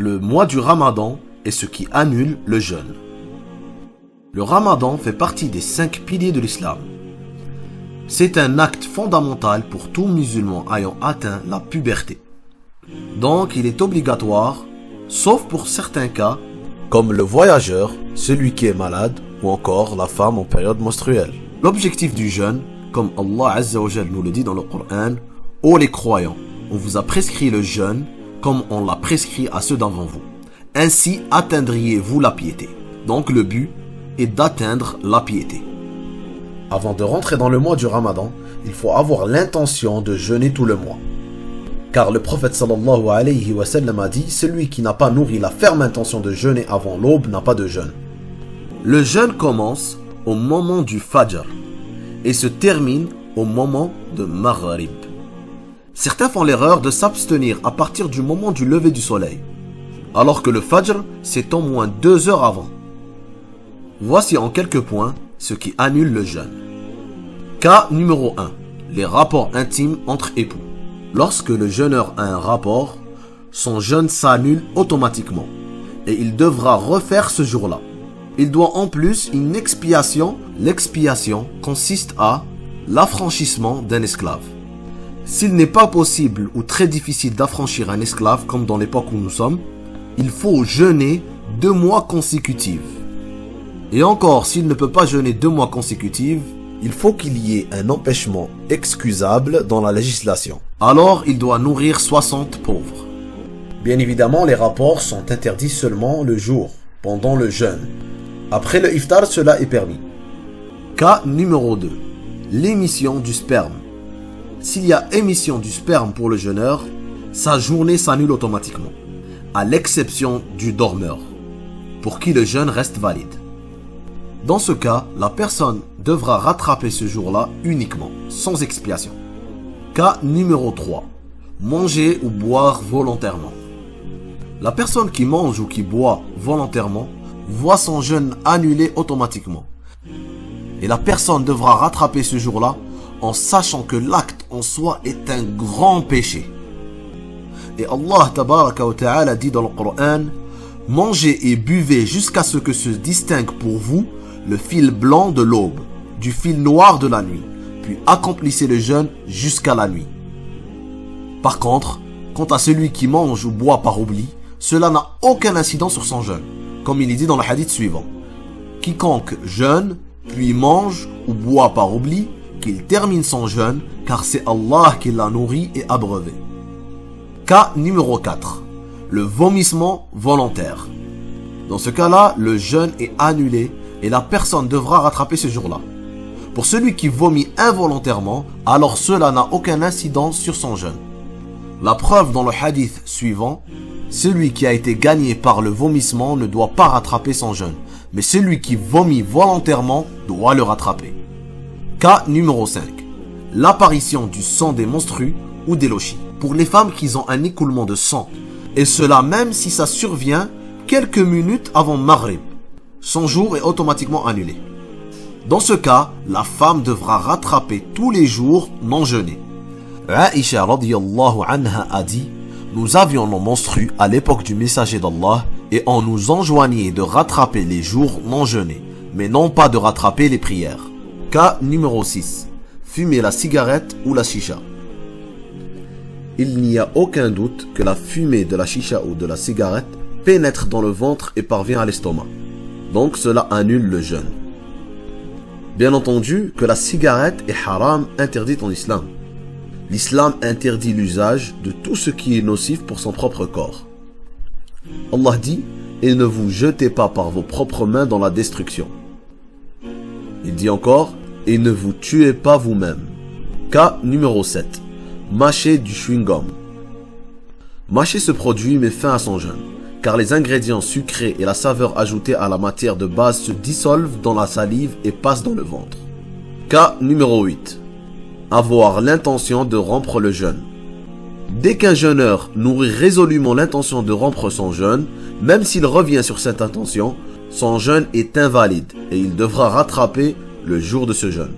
le mois du Ramadan est ce qui annule le jeûne. Le Ramadan fait partie des 5 piliers de l'islam. C'est un acte fondamental pour tout musulman ayant atteint la puberté. Donc il est obligatoire, sauf pour certains cas, comme le voyageur, celui qui est malade ou encore la femme en période menstruelle. L'objectif du jeûne, comme Allah Azza wa Jal nous le dit dans le Coran, « Ô les croyants, on vous a prescrit le jeûne comme on l'a prescrit à ceux d'avant vous. Ainsi atteindriez-vous la piété. » Donc le but est d'atteindre la piété. Avant de rentrer dans le mois du Ramadan, il faut avoir l'intention de jeûner tout le mois. Car le prophète sallallahu alayhi wa sallam a dit « Celui qui n'a pas nourri la ferme intention de jeûner avant l'aube n'a pas de jeûne. » Le jeûne commence au moment du Fajr et se termine au moment de Maghrib. Certains font l'erreur de s'abstenir à partir du moment du lever du soleil, alors que le Fajr c'est au moins 2 heures avant. Voici en quelques points ce qui annule le jeûne. Cas numéro 1. Les rapports intimes entre époux. Lorsque le jeûneur a un rapport, son jeûne s'annule automatiquement et il devra refaire ce jour-là. Il doit en plus une expiation. L'expiation consiste à l'affranchissement d'un esclave. S'il n'est pas possible ou très difficile d'affranchir un esclave comme dans l'époque où nous sommes, il faut jeûner 2 mois consécutifs. Et encore, s'il ne peut pas jeûner 2 mois consécutifs, il faut qu'il y ait un empêchement excusable dans la législation. Alors, il doit nourrir 60 pauvres. Bien évidemment, les rapports sont interdits seulement le jour, pendant le jeûne. Après le iftar, cela est permis. Cas numéro 2. L'émission du sperme. S'il y a émission du sperme pour le jeûneur, sa journée s'annule automatiquement, à l'exception du dormeur, pour qui le jeûne reste valide. Dans ce cas, la personne devra rattraper ce jour-là uniquement, sans expiation. Cas numéro 3. Manger ou boire volontairement. La personne qui mange ou qui boit volontairement voit son jeûne annulé automatiquement. Et la personne devra rattraper ce jour-là en sachant que l'acte en soi est un grand péché. Et Allah tabaraka wa ta'ala dit dans le Coran « Mangez et buvez jusqu'à ce que se distingue pour vous le fil blanc de l'aube, du fil noir de la nuit, puis accomplissez le jeûne jusqu'à la nuit. » Par contre, quant à celui qui mange ou boit par oubli, cela n'a aucun incident sur son jeûne, comme il est dit dans le hadith suivant. Quiconque jeûne, puis mange ou boit par oubli, qu'il termine son jeûne, car c'est Allah qui l'a nourri et abreuvé. Cas numéro 4. Le vomissement volontaire. Dans ce cas-là, le jeûne est annulé et la personne devra rattraper ce jour-là. Pour celui qui vomit involontairement, alors cela n'a aucun incident sur son jeûne. La preuve dans le hadith suivant, celui qui a été gagné par le vomissement ne doit pas rattraper son jeûne, mais celui qui vomit volontairement doit le rattraper. Cas numéro 5. L'apparition du sang des menstrues ou des lochis. Pour les femmes qui ont un écoulement de sang, et cela même si ça survient quelques minutes avant Maghrib, son jour est automatiquement annulé. Dans ce cas, la femme devra rattraper tous les jours non jeûnés. Aïcha radiyallahu anha a dit « Nous avions nos menstrues à l'époque du messager d'Allah et on nous enjoignait de rattraper les jours non jeûnés, mais non pas de rattraper les prières. » Cas numéro 6. Fumer la cigarette ou la chicha. Il n'y a aucun doute que la fumée de la chicha ou de la cigarette pénètre dans le ventre et parvient à l'estomac. Donc cela annule le jeûne. Bien entendu que la cigarette est haram, interdite en islam. L'islam interdit l'usage de tout ce qui est nocif pour son propre corps. Allah dit « Et ne vous jetez pas par vos propres mains dans la destruction. » Il dit encore « Et ne vous tuez pas vous-même. » Cas numéro 7. Mâcher du chewing-gum. Mâcher ce produit met fin à son jeûne, car les ingrédients sucrés et la saveur ajoutée à la matière de base se dissolvent dans la salive et passent dans le ventre. Cas numéro 8. Avoir l'intention de rompre le jeûne. Dès qu'un jeûneur nourrit résolument l'intention de rompre son jeûne, même s'il revient sur cette intention, son jeûne est invalide et il devra rattraper le jour de ce jeûne.